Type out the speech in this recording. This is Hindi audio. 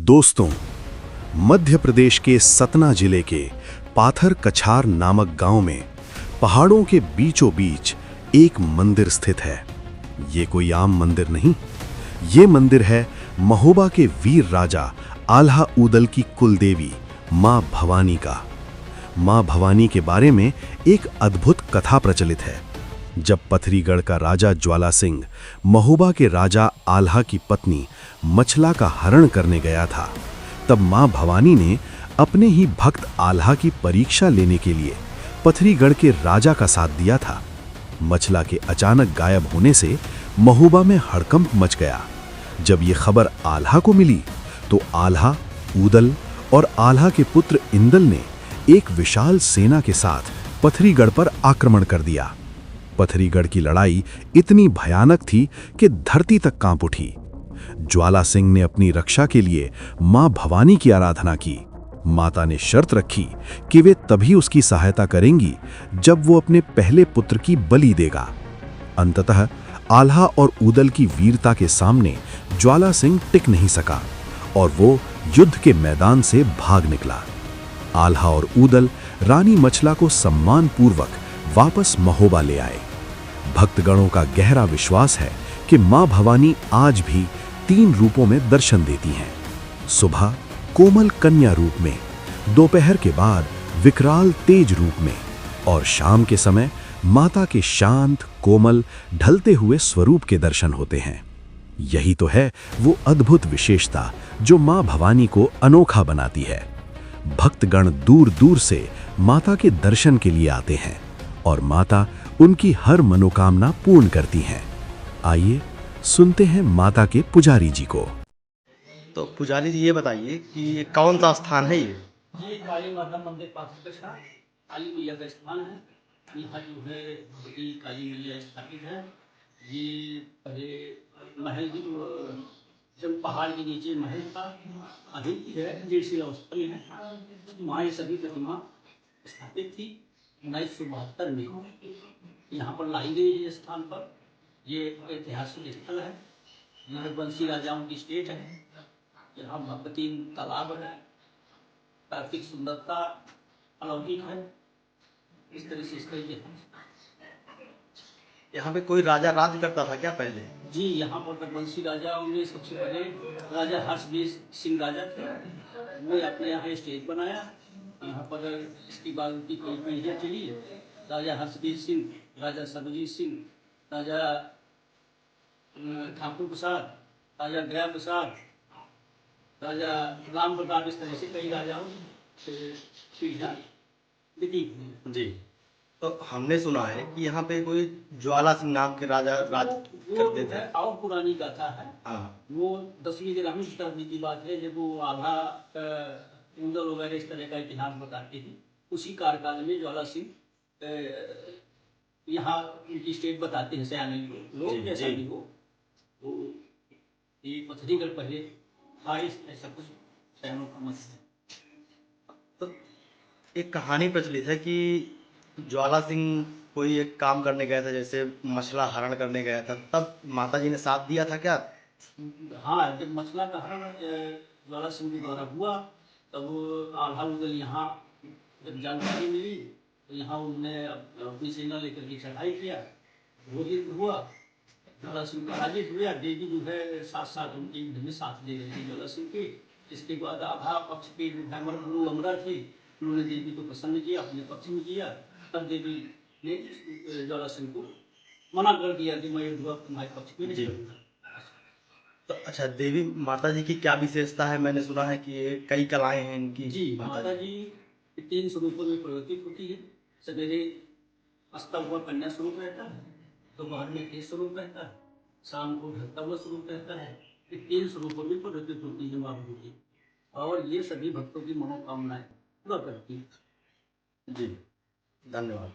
दोस्तों, मध्य प्रदेश के सतना जिले के पाथर कछार नामक गांव में पहाड़ों के बीचों बीच एक मंदिर स्थित है। ये कोई आम मंदिर नहीं, ये मंदिर है महोबा के वीर राजा आल्हा ऊदल की कुलदेवी मां भवानी का। मां भवानी के बारे में एक अद्भुत कथा प्रचलित है। जब पथरीगढ़ का राजा ज्वाला सिंह महोबा के राजा आल्हा की पत्नी मछला का हरण करने गया था, तब मां भवानी ने अपने ही भक्त आल्हा की परीक्षा लेने के लिए पथरीगढ़ के राजा का साथ दिया था। मछला के अचानक गायब होने से महोबा में हड़कंप मच गया। जब ये खबर आल्हा को मिली तो आल्हा, ऊदल और आल्हा के पुत्र इंदल ने एक विशाल सेना के साथ पथरीगढ़ पर आक्रमण कर दिया। पथरीगढ़ की लड़ाई इतनी भयानक थी कि धरती तक कांप उठी। ज्वाला सिंह ने अपनी रक्षा के लिए मां भवानी की आराधना की। माता ने शर्त रखी कि वे तभी उसकी सहायता करेंगी जब वो अपने पहले पुत्र की बलि देगा। अंततः आल्हा और ऊदल की वीरता के सामने ज्वाला सिंह टिक नहीं सका और वो युद्ध के मैदान से भाग निकला। आल्हा और ऊदल रानी मछला को सम्मानपूर्वक वापस महोबा ले आए। भक्तगणों का गहरा विश्वास है कि मां भवानी आज भी 3 रूपों में दर्शन देती हैं। सुबह कोमल कन्या रूप में, दोपहर के बाद विकराल तेज रूप में और शाम के समय माता के शांत, कोमल, ढलते हुए स्वरूप के दर्शन होते हैं। यही तो है वो अद्भुत विशेषता जो मां भवानी को अनोखा बनाती है। भक्तगण दूर दूर से माता के दर्शन के लिए आते हैं और माता उनकी हर मनोकामना पूर्ण करती हैं। आइए सुनते हैं माता के पुजारी जी को। तो पुजारी जी ये बताइए कि ये कौन सा स्थान है ये? ये काली माता मंदिर पाथर कछार काली मैया का स्थान है। यहाँ जो है बड़ी काली मैया स्थापित है। ये पहले महल जब पहाड़ के नीचे महल था, अभी है जयशिला स्थल है। वहाँ ये सभी प्रतिमा स्थापित थी। 1972 में यहाँ पर लाई गई है। स्थान पर ये ऐतिहासिक स्थल है। यह बंसी राजाओं की स्टेट है। यहाँ भगवती तालाब है। प्राकृतिक सुंदरता अलौकिक है। इस तरह से इसका ये यहाँ पे कोई राजा राज करता था क्या पहले? जी, यहाँ पर रघुवंशी राजाओं में सबसे पहले राजा हर्षवीर सिंह राजा थे। वो अपने यहाँ स्टेज बनाया। यहाँ पर इसके बाद उनकी कई पीढ़ियाँ चली। राजा हर्षवीर सिंह, राजा सर्वजीत सिंह, राजा ठाकुर प्रसाद, राजा गया प्रसाद, राजा राम प्रताप, इस तरह से कई राजाओं से पीढ़ियाँ बीती। जी, तो हमने सुना है कि यहाँ पे कोई ज्वाला सिंह नाम के राजा राज करते थे। और पुरानी गाथा है। हाँ, वो 10वीं 11वीं शताब्दी की बात है, जब वो आल्हा ऊदल वगैरह इस तरह का इतिहास बताते थे। उसी कार्यकाल में ज्वाला सिंह यहाँ उनकी स्टेट बताते हैं सयाने लोग, जैसा भी हो। तो ये पथरीगढ़ पहले था, ऐसा कुछ सयानों का मत है। तो एक कहानी प्रचलित है कि ज्वाला सिंह कोई एक काम करने गया था, जैसे मछला हरण करने गया था, तब माता जी ने साथ दिया था क्या? हाँ, जब मछला का हरण ज्वाला सिंह के द्वारा हुआ, तब आल्हा ऊदल यहाँ जब जानकारी मिली तो यहाँ उन्होंने अपनी सेना लेकर के चढ़ाई किया। वो युद्ध हुआ, ज्वाला सिंह पराजित हुआ। देवी जो है साथ साथ उनके युद्ध में साथ दे रही थी ज्वाला सिंह के। इसके बाद आल्हा पक्ष के जो धर्म गुरु अमरा थे, उन्होंने देवी को प्रसन्न किया, अपने पक्ष में किया। तब देवी ने ज्वाला सिंह को मना कर दिया कि मैं युद्ध तुम्हारे पक्ष में नहीं करूँगा। तो अच्छा, देवी माता जी की क्या विशेषता है? मैंने सुना है कि ये कई कलाएं हैं इनकी। जी, माता जी 3 स्वरूपों में परिवर्तित होती है। सवेरे अस्ता हुआ कन्या स्वरूप रहता है, दोपहर में तेज स्वरूप रहता है, शाम को ढलता हुआ स्वरूप रहता है। ये 3 स्वरूपों में परिवर्तित होती है माँ भगवती, और ये सभी भक्तों की मनोकामनाएं पूरा करती है। जी, धन्यवाद।